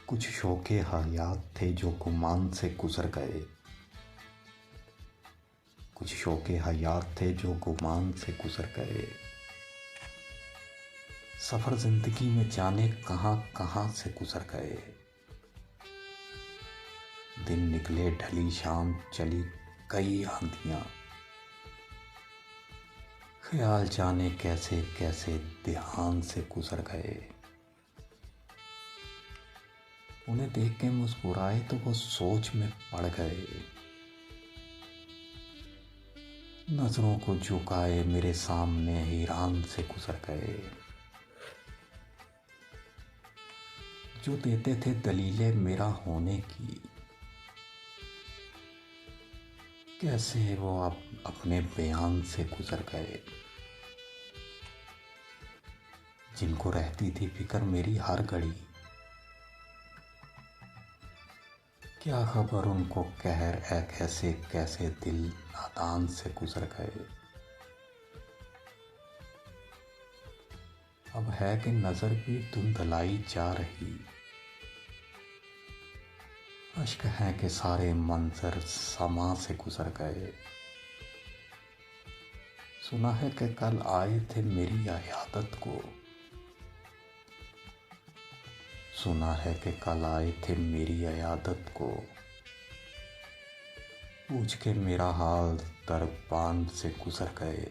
कुछ शौक़े हयात थे जो गुमान से गुज़र गए। कुछ शौक़े हयात थे जो गुमान से गुज़र गए। सफ़र ज़िंदगी में जाने कहाँ कहाँ से गुज़र गए। दिन निकले ढली शाम चली कई आंधियाँ। ख्याल जाने कैसे कैसे ध्यान से गुज़र गए। उन्हें देख के मुस्कुराए तो वो सोच में पड़ गए। नजरों को झुकाए मेरे सामने हैरान से गुजर गए। जो देते थे दलीलें मेरा होने की, कैसे वो अब अपने बयान से गुजर गए। जिनको रहती थी फिक्र मेरी हर घड़ी, क्या खबर उनको कहर है कैसे कैसे दिल नादान से गुजर गए। अब है कि नजर भी धुंधलाई जा रही, अश्क है कि सारे मंजर समा से गुजर गए। सुना है कि कल आए थे मेरी अयादत को, सुना है कि कल आए थे मेरी अयादत को। पूछ के मेरा हाल दरबान से गुजर गए।